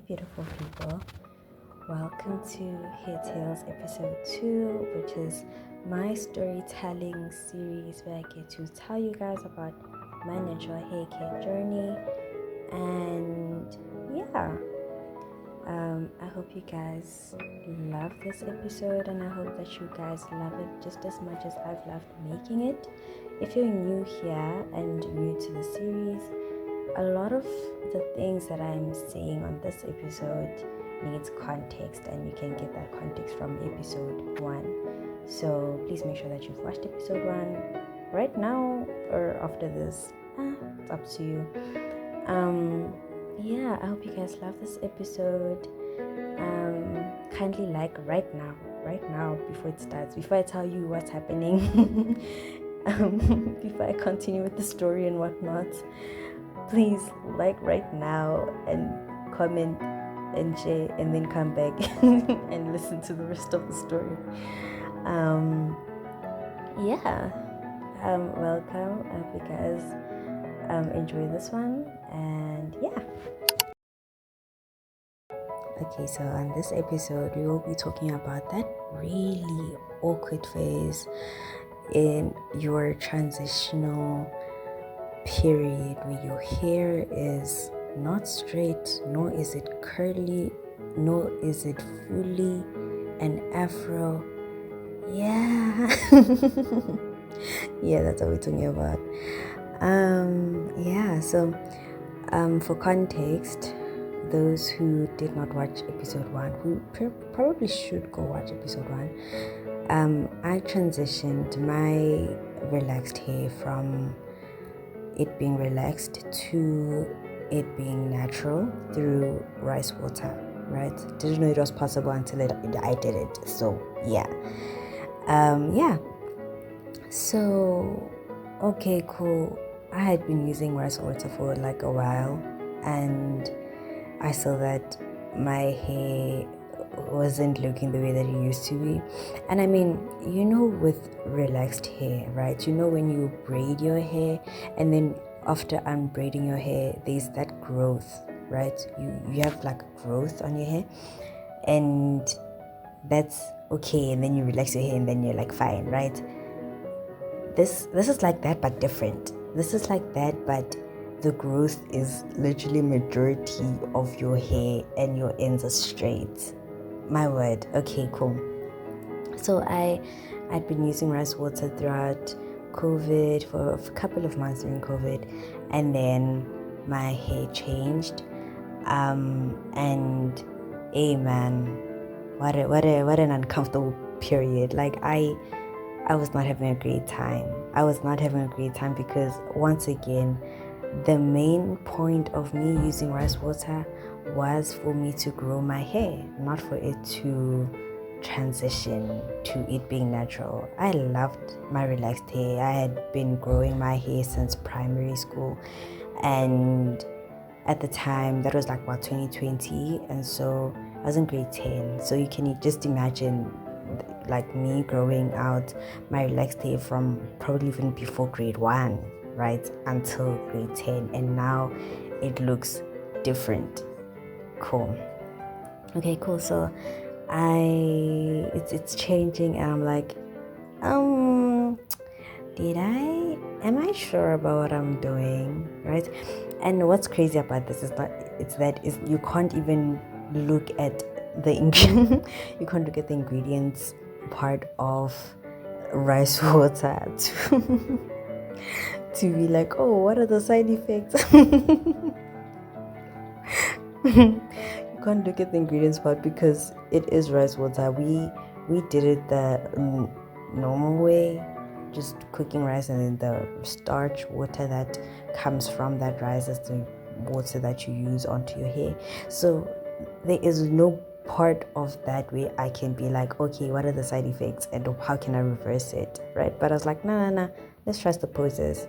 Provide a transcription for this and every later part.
beautiful people. Welcome to Hair Tales episode 2, which is my storytelling series where I get to tell you guys about my natural hair care journey. And yeah, I hope you guys love this episode, and I hope that you guys love it just as much as I've loved making it. If you're new here and new to the series, a lot of the things that I'm saying on this episode needs context, and you can get that context from episode 1. So please make sure that you've watched episode 1 right now or after this. It's up to you. I hope you guys love this episode. Kindly like right now before it starts, before I tell you what's happening, before I continue with the story and whatnot. Please like right now and comment and share, and then come back and listen to the rest of the story. Welcome. I hope you guys enjoy this one, and yeah. Okay, so on this episode, we will be talking about that really awkward phase in your transitional period where your hair is not straight, nor is it curly, nor is it fully an afro. Yeah. Yeah, that's what we're talking about. For context, those who did not watch episode 1, who probably should go watch episode 1, I transitioned my relaxed hair from it being relaxed to it being natural through rice water, right? Didn't know it was possible until I did it. So yeah. So okay, cool. I had been using rice water for like a while, and I saw that my hair wasn't looking the way that it used to be. And I mean, with relaxed hair, right? When you braid your hair, and then after unbraiding your hair, there's that growth, right? You have like growth on your hair, and that's okay. And then you relax your hair, and then you're like fine, right? This is like that, but different. This is like that, but the growth is literally majority of your hair, and your ends are straight. My word. Okay, cool. So I'd been using rice water throughout COVID for a couple of months during COVID, and then my hair changed. And hey man, what an uncomfortable period. Like I was not having a great time. I was not having a great time because, once again, the main point of me using rice water was for me to grow my hair, not for it to transition to it being natural. I loved my relaxed hair. I had been growing my hair since primary school, and at the time that was like 2020, and so I was in grade 10. So you can just imagine like me growing out my relaxed hair from probably even before grade 1, right, until grade 10, and now it looks different. Cool. Okay, cool. So it's changing, and I'm like, am I sure about what I'm doing, right? And what's crazy about this is you can't even look at the you can't look at the ingredients part of rice water to be like, oh, what are the side effects? You can't look at the ingredients part because it is rice water. We did it the normal way, just cooking rice, and then the starch water that comes from that rice is the water that you use onto your hair. So there is no part of that where I can be like, okay, what are the side effects and how can I reverse it, right? But I was like, no, let's trust the process.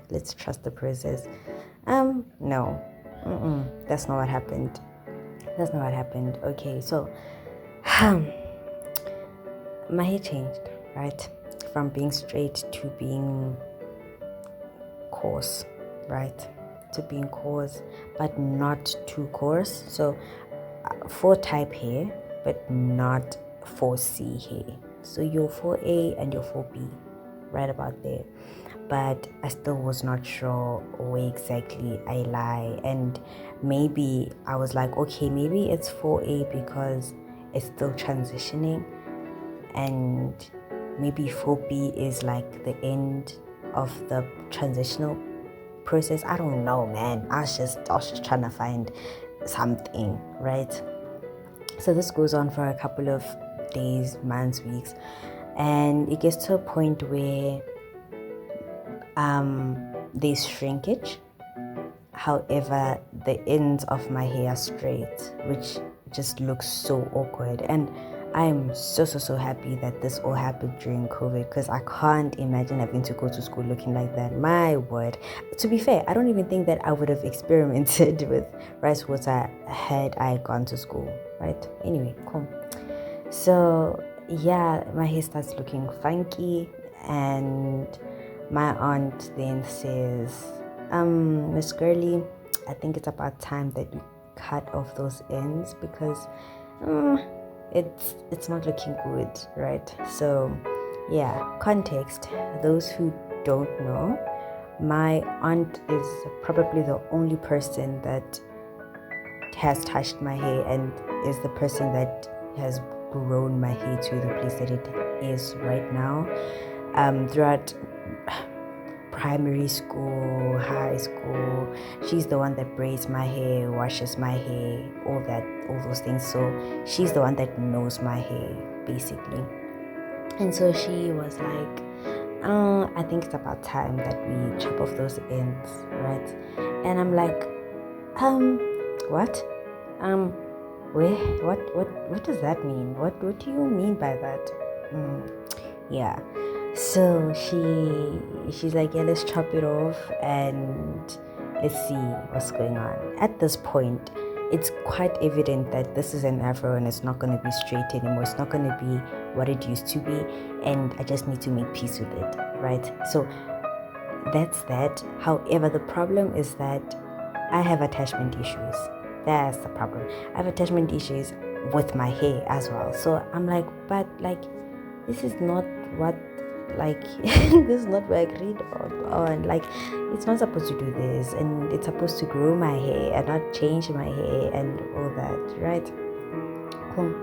No, that's not what happened. Okay, so my hair changed, right, from being straight to being coarse, right, but not too coarse. So 4 type hair, but not 4C hair. So your 4A and your 4B, right about there. But I still was not sure where exactly I lie. And maybe I was like, okay, maybe it's 4A because it's still transitioning. And maybe 4B is like the end of the transitional process. I don't know, man. I was just trying to find something, right? So this goes on for a couple of days, months, weeks, and it gets to a point where there's shrinkage. However, the ends of my hair are straight, which just looks so awkward. And I'm so happy that this all happened during COVID, because I can't imagine having to go to school looking like that. My word. To be fair, I don't even think that I would have experimented with rice water had I gone to school, right? Anyway, cool. So yeah, my hair starts looking funky, and my aunt then says, Miss Girly, I think it's about time that you cut off those ends, because it's not looking good, right? So yeah, context, those who don't know, my aunt is probably the only person that has touched my hair and is the person that has grown my hair to the place that it is right now. Throughout primary school, high school, she's the one that braids my hair, washes my hair, all those things. So she's the one that knows my hair, basically. And so she was like, oh, I think it's about time that we chop off those ends, right? And I'm like, what? What does that mean? What do you mean by that? Yeah. So she's like, yeah, let's chop it off and let's see what's going on. At this point, it's quite evident that this is an afro and it's not going to be straight anymore. It's not going to be what it used to be, and I just need to make peace with it, right? So that's that. However, the problem is that I have attachment issues. That's the problem. I have attachment issues with my hair as well. So I'm like, but like, this is not what, like, this is what we agreed on. Like, it's not supposed to do this, and it's supposed to grow my hair and not change my hair and all that, right? Cool.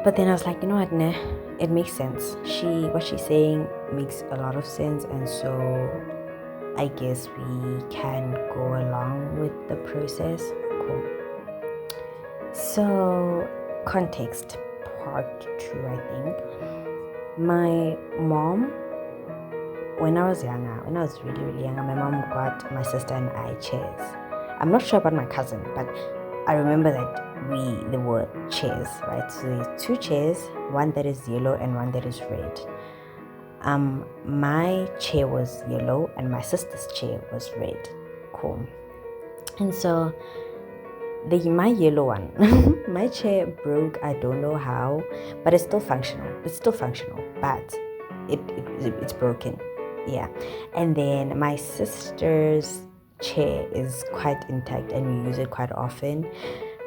But then I was like, you know what, nah, it makes sense. What she's saying makes a lot of sense, and so I guess we can go along with the process. Cool. So, context part 2, I think. My mom, when I was really, really younger, my mom got my sister and I chairs. I'm not sure about my cousin, but I remember that there were chairs, right? So there's 2 chairs, one that is yellow and one that is red. My chair was yellow and my sister's chair was red. Cool. And so my yellow one, my chair broke. I don't know how, but it's still functional. But it's broken. Yeah. And then my sister's chair is quite intact and we use it quite often.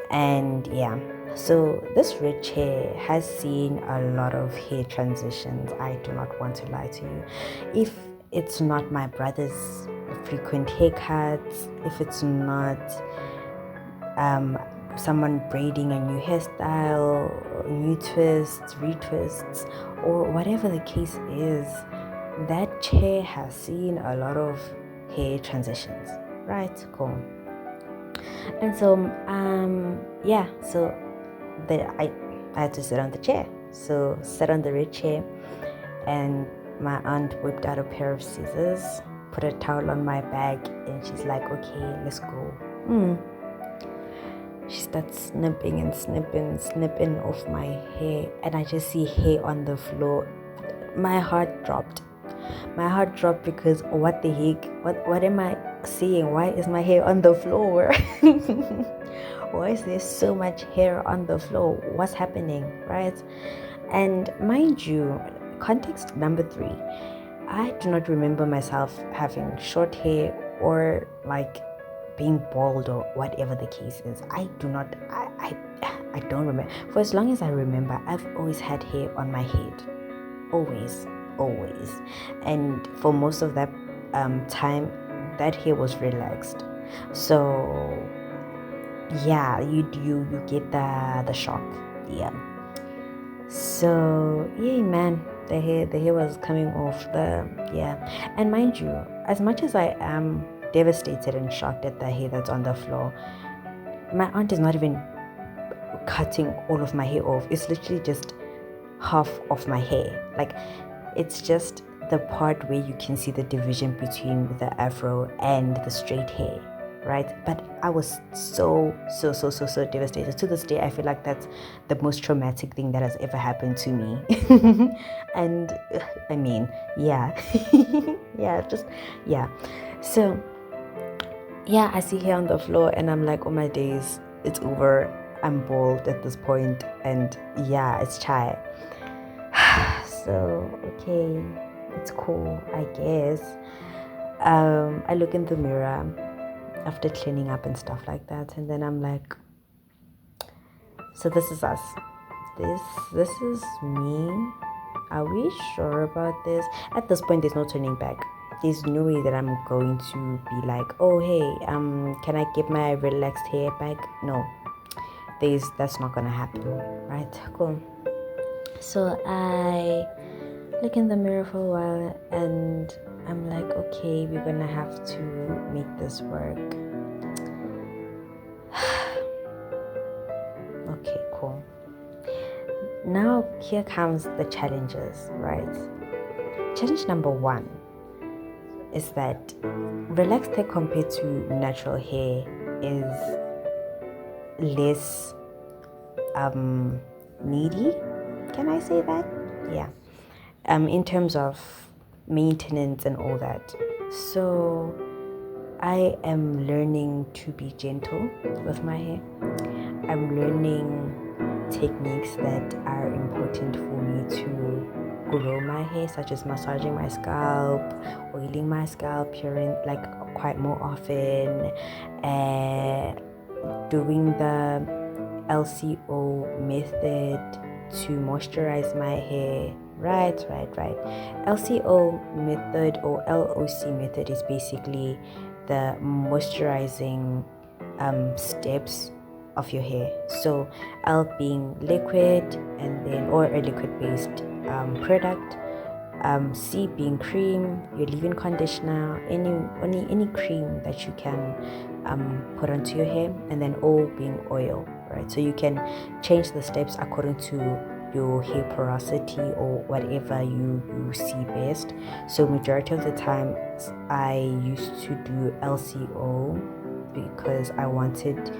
And yeah, so this red chair has seen a lot of hair transitions. I do not want to lie to you. If it's not my brother's frequent haircuts, if it's not someone braiding a new hairstyle, new twists, retwists, or whatever the case is, that chair has seen a lot of hair transitions, right? Cool. And so so I had to sit on the chair. So sat on the red chair, and my aunt whipped out a pair of scissors, put a towel on my back, and she's like, okay, let's go. She starts snipping off my hair, and I just see hair on the floor. My heart dropped because what the heck, what am I seeing? Why is my hair on the floor? Why is there so much hair on the floor? What's happening, right? And mind you, context number 3, I do not remember myself having short hair or like being bald or whatever the case is. I don't remember. For as long as I remember, I've always had hair on my head. Always. And for most of that time, that hair was relaxed. So yeah, you get the shock. Yeah. So yeah, man, the hair was coming off. And mind you, as much as I am devastated and shocked at the hair that's on the floor, my aunt is not even cutting all of my hair off. It's literally just half of my hair. Like, it's just the part where you can see the division between the afro and the straight hair, right? But I was so devastated. To this day, I feel like that's the most traumatic thing that has ever happened to me. And I mean, yeah. So yeah, I see hair on the floor and I'm like, oh my days, it's over. I'm bald at this point, and yeah, it's chai. So okay, it's cool, I guess. I look in the mirror after cleaning up and stuff like that, and then I'm like, so this is us. This is me. Are we sure about this? At this point, there's no turning back. There's no way that I'm going to be like, oh hey, can I get my relaxed hair back? No, that's not gonna happen, right? Cool. So I look in the mirror for a while and I'm like, okay, we're gonna have to make this work. Okay, cool. Now here comes the challenges, right? Challenge number 1 is that relaxed hair compared to natural hair is less needy. Can I say that? Yeah. In terms of maintenance and all that. So I am learning to be gentle with my hair. I'm learning techniques that are important for me to grow my hair, such as massaging my scalp, oiling my scalp quite more often, and doing the LCO method to moisturize my hair. Right. LCO method or LOC method is basically the moisturizing steps of your hair. So L being liquid or a liquid based product, C being cream, your leave-in conditioner, any cream that you can put onto your hair, and then O being oil, right? So you can change the steps according to your hair porosity or whatever you see best. So majority of the time I used to do LCO because I wanted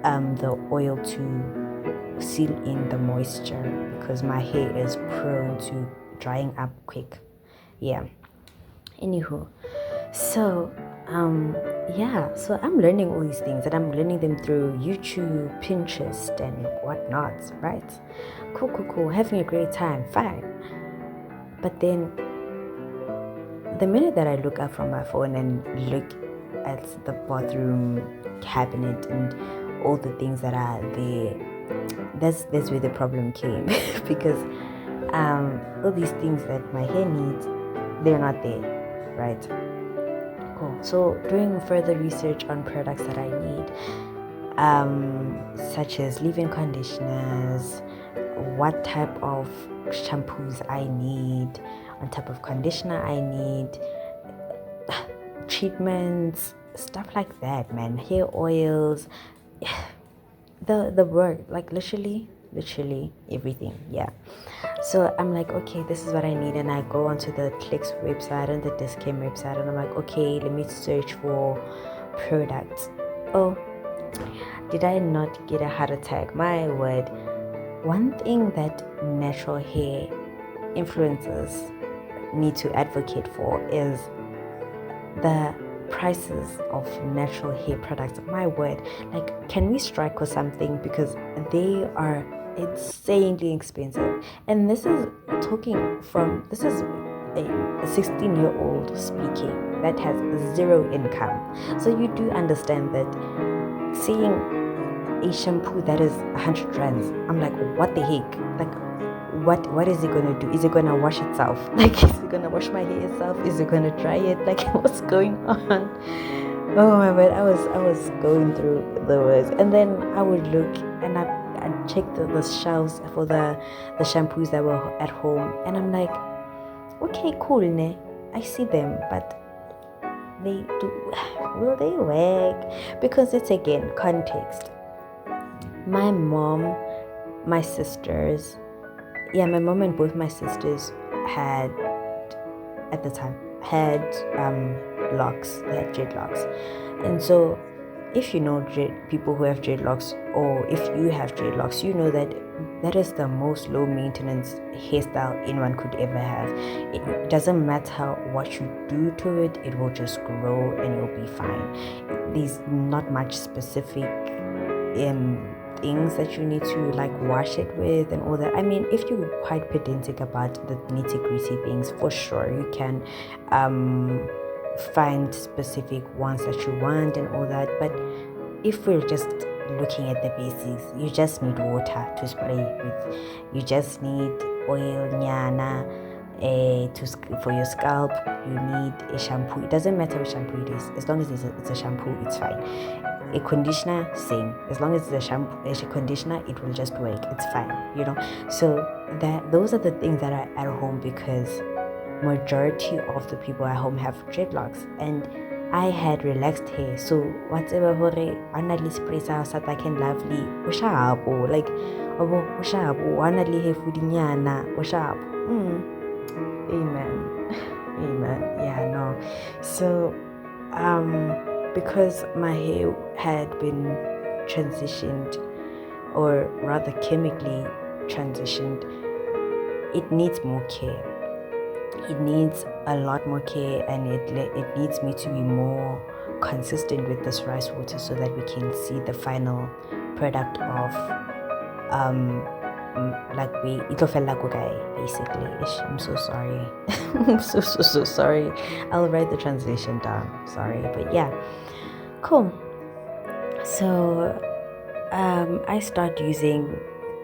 the oil to seal in the moisture, because my hair is prone to drying up quick. Yeah. Anywho, so so I'm learning all these things, and I'm learning them through YouTube, Pinterest, and whatnot, right? Cool, having a great time, fine. But then the minute that I look up from my phone and look at the bathroom cabinet and all the things that are there, that's where the problem came. Because all these things that my hair needs, they're not there, right? Cool. So doing further research on products that I need, such as leave-in conditioners, what type of shampoos I need, on top of conditioner I need, treatments, stuff like that, man. Hair oils, the work, like literally everything. Yeah. So I'm like, okay, this is what I need, and I go onto the Clicks website and the Discam website, and I'm like, okay, let me search for products. Oh, did I not get a heart attack? My word. One thing that natural hair influencers need to advocate for is the prices of natural hair products. My word, like, can we strike or something? Because they are insanely expensive. And this is a 16-year-old speaking that has zero income. So you do understand that seeing a shampoo that is 100 rands, I'm like, what the heck? Like, what is it gonna do? Is it gonna wash itself? Like, is it gonna wash my hair itself? Is it gonna dry it? Like, what's going on? Oh my god, I was going through the words, and then I would look and I'd check the shelves for the shampoos that were at home, and I'm like, okay, cool, ne? I see them, but they do, will they work? Because it's again context. My mom, my sisters, my mom and both my sisters had, at the time, had locks. They had dreadlocks, and so if you know people who have dreadlocks, or if you have dreadlocks, you know that that is the most low maintenance hairstyle anyone could ever have. It doesn't matter what you do to it, it will just grow and you'll be fine. There's not much specific things that you need to like wash it with and all that. I mean, if you're quite pedantic about the nitty-gritty things, for sure you can find specific ones that you want and all that. But if we're just looking at the basics, you just need water to spray with, you just need oil nyana for your scalp, you need a shampoo. It doesn't matter which shampoo it is, as long as it's a shampoo, it's fine. A conditioner, same, as long as it's a conditioner, it will just work, it's fine, you know. So those are the things that are at home, because majority of the people at home have dreadlocks, and I had relaxed hair. So whatever hore anali spray sa I can lovely ushapo, like ushapo anali hair fudinyana ushapo. Amen. Amen. Yeah, no. So because my hair had been transitioned, or rather chemically transitioned, it needs more care. It needs a lot more care, and it needs me to be more consistent with this rice water, so that we can see the final product of like basically. I'm so sorry. I'm so sorry. I'll write the translation down, sorry, but yeah, cool. So I start using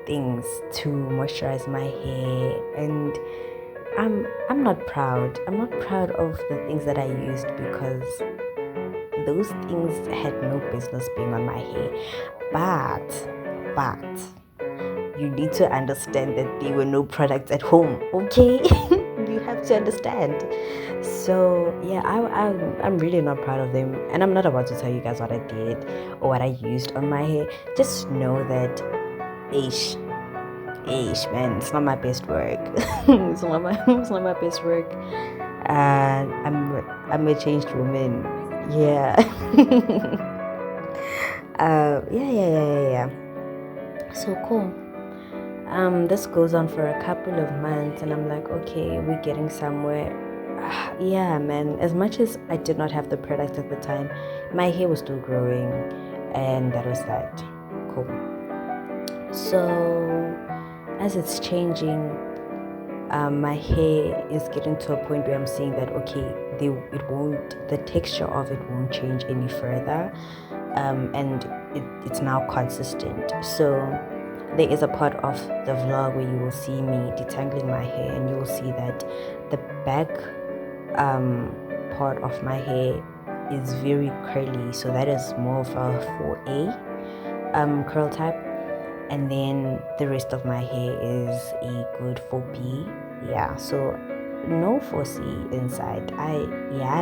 things to moisturize my hair, and I'm not proud. I'm not proud of the things that I used, because those things had no business being on my hair. But you need to understand that there were no products at home, okay? You have to understand. So yeah, I'm really not proud of them, and I'm not about to tell you guys what I did or what I used on my hair. Just know that man, it's not my best work. it's not my best work. And I'm a changed woman. Yeah. Yeah. So cool. This goes on for a couple of months, and I'm like, okay, we're getting somewhere. Yeah, man. As much as I did not have the product at the time, my hair was still growing, and that was that. Cool. So as it's changing, my hair is getting to a point where I'm seeing that okay, the texture of it won't change any further, and it's now consistent. So there is a part of the vlog where you will see me detangling my hair, and you will see that the back part of my hair is very curly, so that is more of a 4A curl type, and then the rest of my hair is a good 4B. Yeah, so no 4C inside. I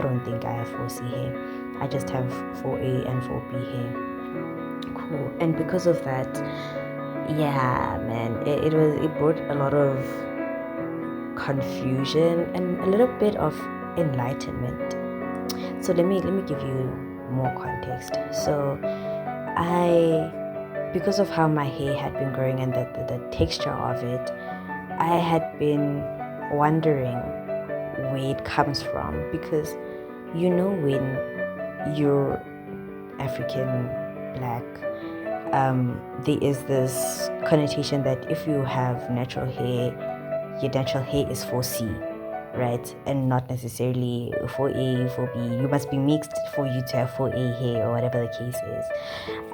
don't think I have 4C hair. I just have 4A and 4B hair. Cool. And because of that, yeah, man, it brought a lot of confusion and a little bit of enlightenment. So let me give you more context. So because of how my hair had been growing and the texture of it, I had been wondering where it comes from, because you know, when you're African black, there is this connotation that if you have natural hair, your natural hair is 4C. right? And not necessarily 4A, 4B. You must be mixed for you to have 4A hair or whatever the case is.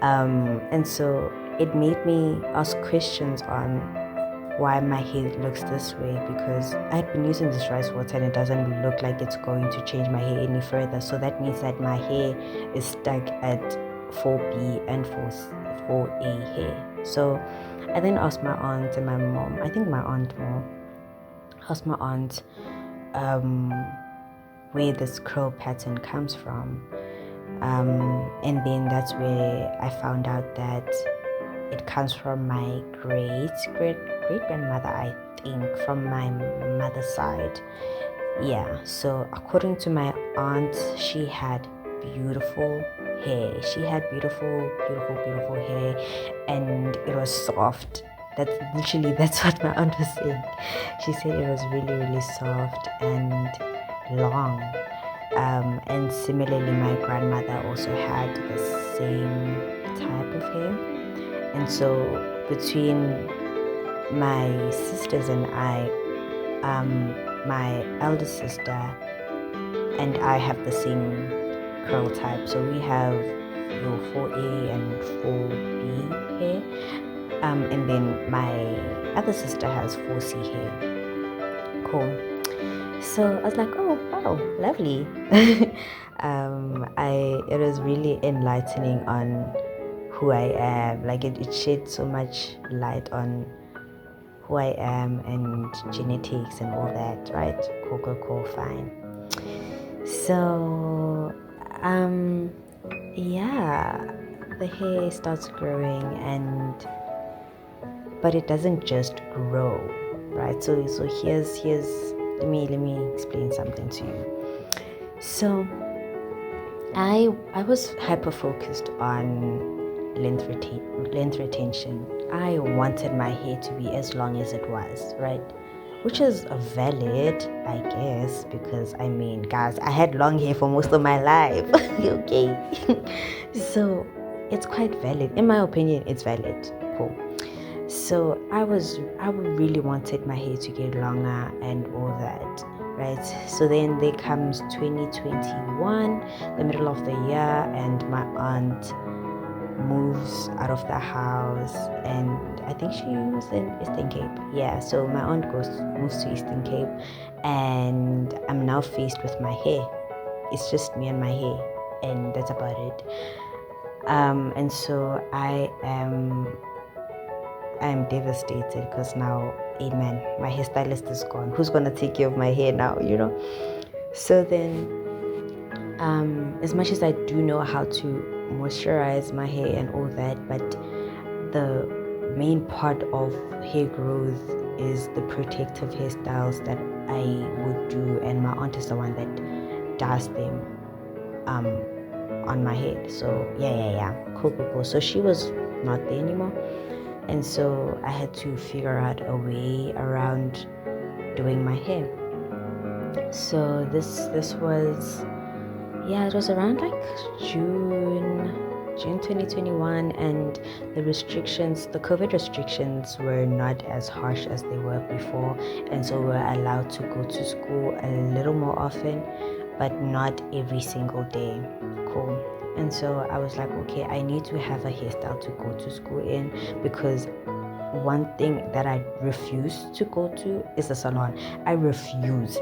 And so it made me ask questions on why my hair looks this way, because I had been using this rice water and it doesn't look like it's going to change my hair any further. So that means that my hair is stuck at 4B and 4A hair. So I then asked my aunt and my mom, I think my aunt more, asked my aunt where this curl pattern comes from. And then that's where I found out that it comes from my great grandmother, I think, from my mother's side. Yeah, so according to my aunt, she had beautiful hair. She had beautiful hair, and it was soft. That's what my aunt was saying. She said it was really soft and long. And similarly, my grandmother also had the same type of hair. And so between my sisters and I, my elder sister and I have the same curl type. So we have your 4A and 4B hair. And then my other sister has 4C hair. Cool. So I was like, oh wow, lovely. It was really enlightening on who I am. Like it shed so much light on who I am and genetics and all that, right? Cool, fine. So yeah, the hair starts growing, but it doesn't just grow, right? So here's let me explain something to you. So I was hyper focused on length retention. I wanted my hair to be as long as it was, right? Which is valid, I guess, because I mean, guys, I had long hair for most of my life. Okay. So it's quite valid. In my opinion, it's valid. Cool. So I really wanted my hair to get longer and all that, right? So then there comes 2021, the middle of the year, and my aunt moves out of the house, and I think she was in Eastern Cape. Yeah, so my aunt moves to Eastern Cape, and I'm now faced with my hair. It's just me and my hair, and that's about it. And so I am devastated because now, amen, my hairstylist is gone. Who's gonna take care of my hair now, you know? So then, as much as I do know how to moisturize my hair and all that, but the main part of hair growth is the protective hairstyles that I would do, and my aunt is the one that does them on my head. So yeah, cool. So she was not there anymore, and so I had to figure out a way around doing my hair. So this was, yeah, it was around like June 2021, and the COVID restrictions were not as harsh as they were before, and so we were allowed to go to school a little more often, but not every single day. Cool. And so I was like, okay, I need to have a hairstyle to go to school in, because one thing that I refuse to go to is the salon. I refuse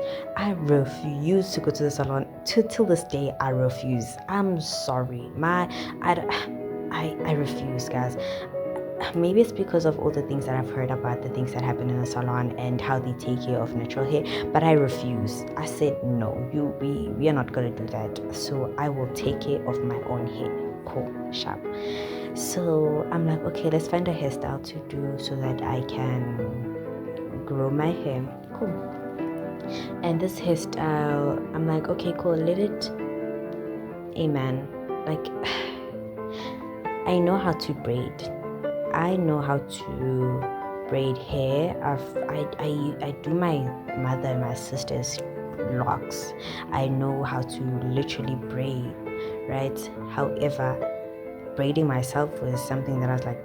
to go to the salon. Till this day, I refuse. I'm sorry. I refuse, guys. Maybe it's because of all the things that I've heard about the things that happen in the salon and how they take care of natural hair, but I refuse. I said no, we are not gonna do that. So I will take care of my own hair. Cool, sharp. So I'm like, okay, let's find a hairstyle to do so that I can grow my hair. Cool. And this hairstyle, I'm like, okay, cool, let it, amen. Like, I know how to braid. I know how to braid hair. I do my mother and my sister's locks. I know how to literally braid, right? However, braiding myself was something that I was like,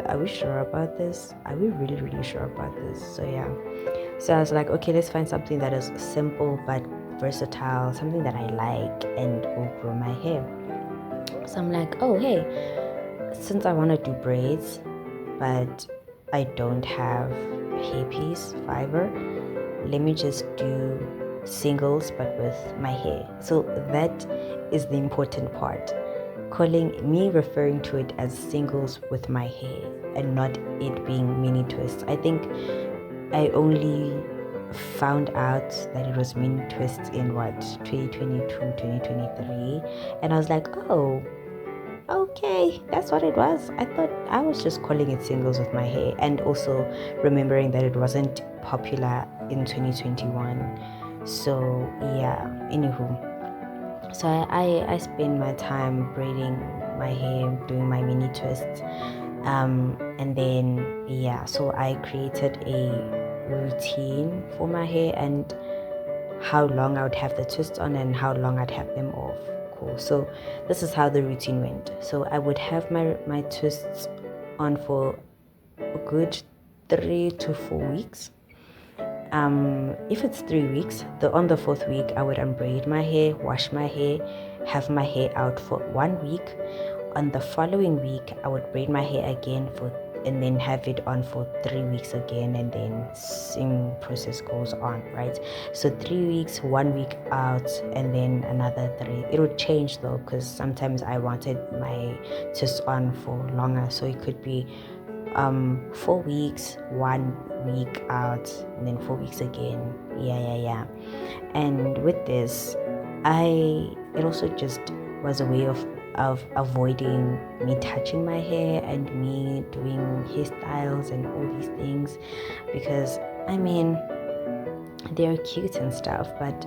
are we sure about this? Are we really sure about this? So yeah. So I was like, okay, let's find something that is simple but versatile, something that I like and will grow my hair. So I'm like, oh, hey, since I want to do braids, but I don't have hairpiece fiber, let me just do singles but with my hair. So that is the important part. Referring to it as singles with my hair and not it being mini twists. I think I only found out that it was mini twists in 2022, 2023, and I was like, oh, okay, that's what it was. I thought I was just calling it singles with my hair, and also remembering that it wasn't popular in 2021. So yeah, anywho, so I spend my time braiding my hair, doing my mini twists, and then yeah, so I created a routine for my hair and how long I would have the twists on and how long I'd have them off. Cool. So this is how the routine went. So I would have my twists on for a good 3 to 4 weeks. If it's 3 weeks, on the fourth week I would unbraid my hair, wash my hair, have my hair out for 1 week. On the following week I would braid my hair again and then have it on for 3 weeks again, and then same process goes on, right? So 3 weeks, 1 week out, and then another 3. It would change though, because sometimes I wanted my twists on for longer, so it could be 4 weeks, 1 week out, and then 4 weeks again. Yeah. And with this, it also just was a way of avoiding me touching my hair and me doing hairstyles and all these things, because I mean, they're cute and stuff, but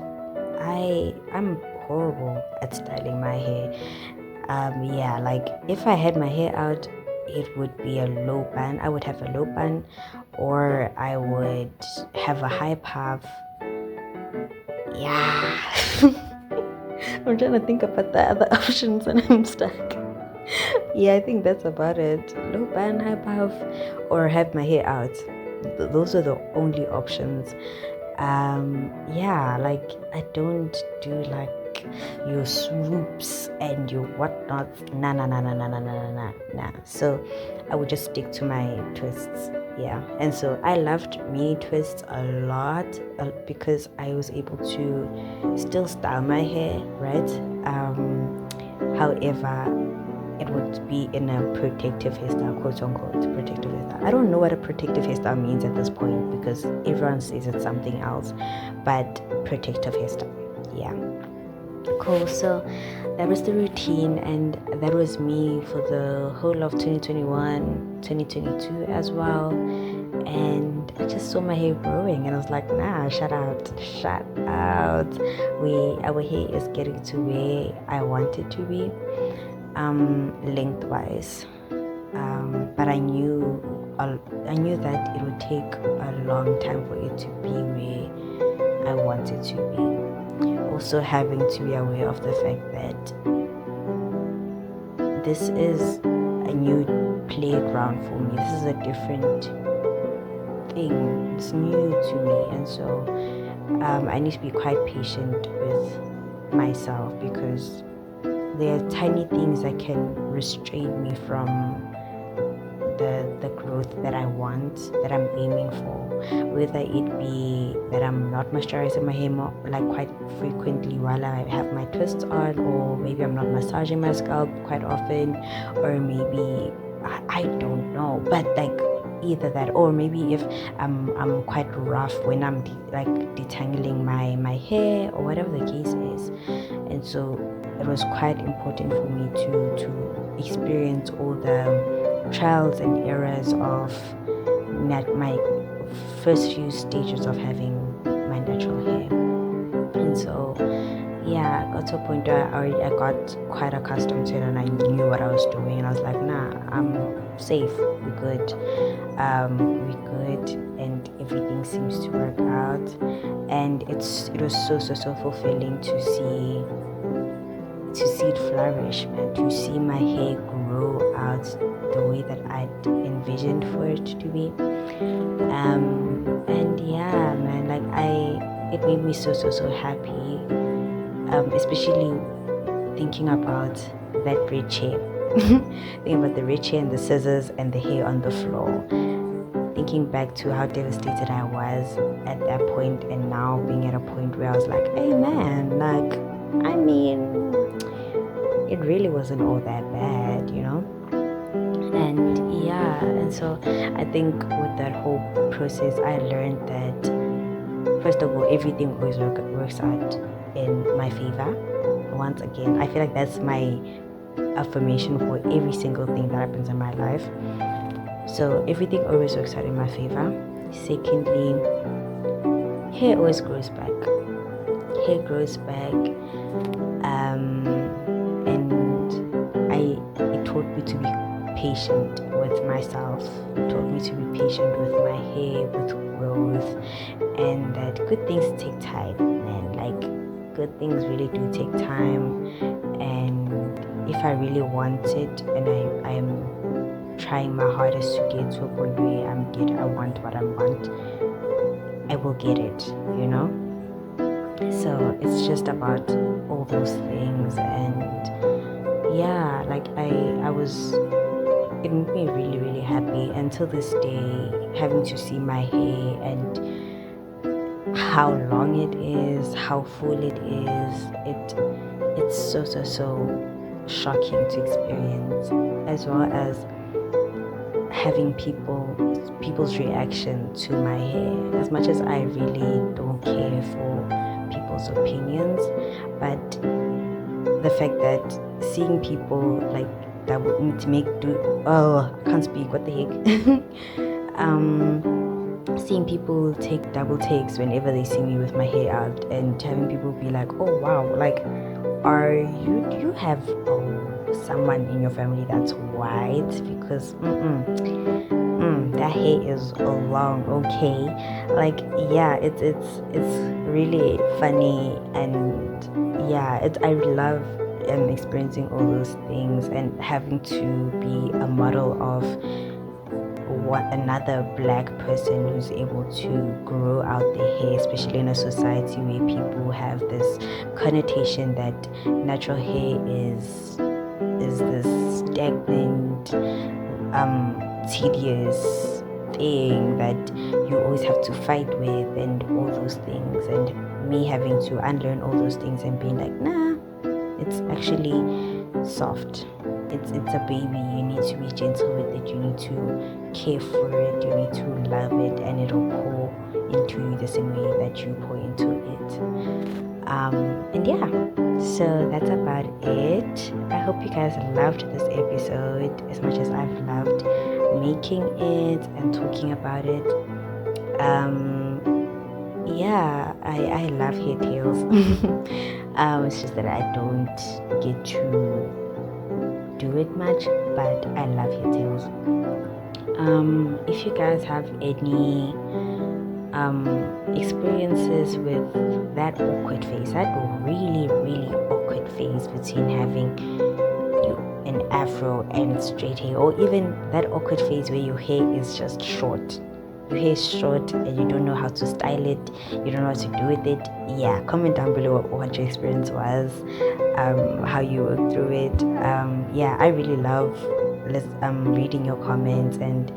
I'm horrible at styling my hair. Yeah, like if I had my hair out, it would be a low bun. I would have a low bun, or I would have a high puff. Yeah. I'm trying to think about the other options and I'm stuck. Yeah, I think that's about it. Low bun, high puff, or have my hair out. Those are the only options. Yeah, like I don't do like your swoops and your whatnot. Nah. So I would just stick to my twists. Yeah, and so I loved mini twists a lot because I was able to still style my hair, right? However, it would be in a protective hairstyle, quote unquote protective hairstyle. I don't know what a protective hairstyle means at this point because everyone says it's something else, but protective hairstyle, yeah. Cool. So that was the routine, and that was me for the whole of 2021, 2022 as well. And I just saw my hair growing, and I was like, nah, shut out. Our hair is getting to where I want it to be, lengthwise. But I knew that it would take a long time for it to be where I want it to be. Also having to be aware of the fact that this is a new playground for me. This is a different thing. It's new to me, and so I need to be quite patient with myself because there are tiny things that can restrain me from the growth that I want, that I'm aiming for, whether it be that I'm not moisturizing my hair like quite frequently while I have my twists on, or maybe I'm not massaging my scalp quite often, or maybe I don't know, but like either that, or maybe if I'm quite rough when I'm detangling my hair or whatever the case is. And so it was quite important for me to experience all the trials and errors of my first few stages of having my natural hair. And so yeah, I got to a point where I got quite accustomed to it, and I knew what I was doing, and I was like, nah, I'm safe, we're good, and everything seems to work out. And it was so fulfilling to see it flourish, man, to see my hair grow out the way that I'd envisioned for it to be. And yeah, man, it made me so happy, especially thinking about that red chair. Thinking about the red chair and the scissors and the hair on the floor. Thinking back to how devastated I was at that point, and now being at a point where I was like, hey man, like, I mean, it really wasn't all that bad, you know? And yeah, and so I think with that whole process, I learned that, first of all, everything always works out in my favor. Once again, I feel like that's my affirmation for every single thing that happens in my life. So everything always works out in my favor. Secondly, hair always grows back. Hair grows back, and it taught me to be patient with myself. It taught me to be patient with my hair, with growth, and that good things take time, man. Like, good things really do take time, and if I really want it, and I'm trying my hardest to get to a point where I want what I want, I will get it, you know? So it's just about all those things. And yeah, like it made me really happy. Until this day, having to see my hair and how long it is, how full it is, it's so shocking to experience, as well as having people's reaction to my hair. As much as I really don't care for people's opinions, but the fact that seeing people like that would need to I can't speak, what the heck. Seeing people take double takes whenever they see me with my hair out, and having people be like, oh wow, like, do you have someone in your family that's white? Because that hair is long, okay? Like, yeah, it's really funny, and yeah, I love experiencing all those things and having to be a model of what another black person who's able to grow out their hair, especially in a society where people have this connotation that natural hair is this stagnant, tedious thing that you always have to fight with, and all those things. And me having to unlearn all those things and being like, nah, it's actually soft. It's a baby. You need to be gentle with it. You need to care for it. You need to love it, and it'll pour into you the same way that you pour into it. And yeah, so that's about it. I hope you guys loved this episode as much as I've loved making it and talking about it. Yeah, I love hair tales. It's just that I don't get to do it much, but I love hair tales. If you guys have any experiences with that awkward phase, that really awkward phase between having an afro and straight hair, or even that awkward phase where your hair is just short. Your hair is short and you don't know how to style it, you don't know what to do with it. Yeah, comment down below what your experience was, how you worked through it. Yeah, I really love reading your comments and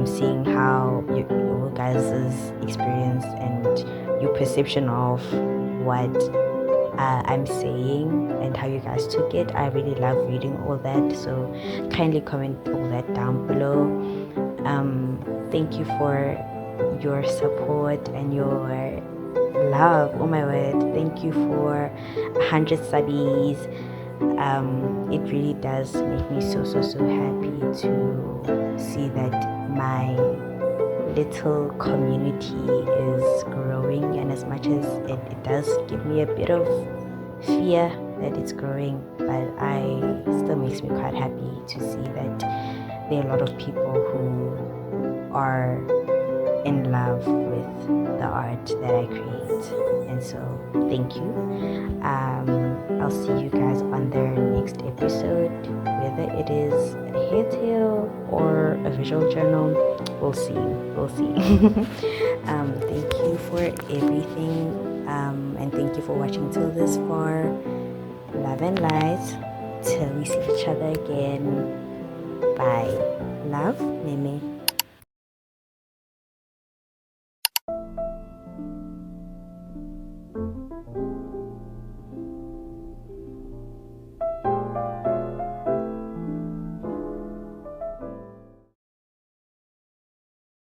seeing how your guys' experience and your perception of what I'm saying and how you guys took it. I really love reading all that, so kindly comment all that down below. Thank you for your support and your love. Oh my word, thank you for 100 subbies. It really does make me so happy to see that my little community is growing, and as much as it does give me a bit of fear that it's growing, but it still makes me quite happy to see that there are a lot of people who are in love with the art that I create. And so thank you. I'll see you guys on the next episode, whether it is a hair tale or a visual journal. We'll see. Thank you for everything, and thank you for watching till this far. Love and light till we see each other again. Bye. Love, Mimi.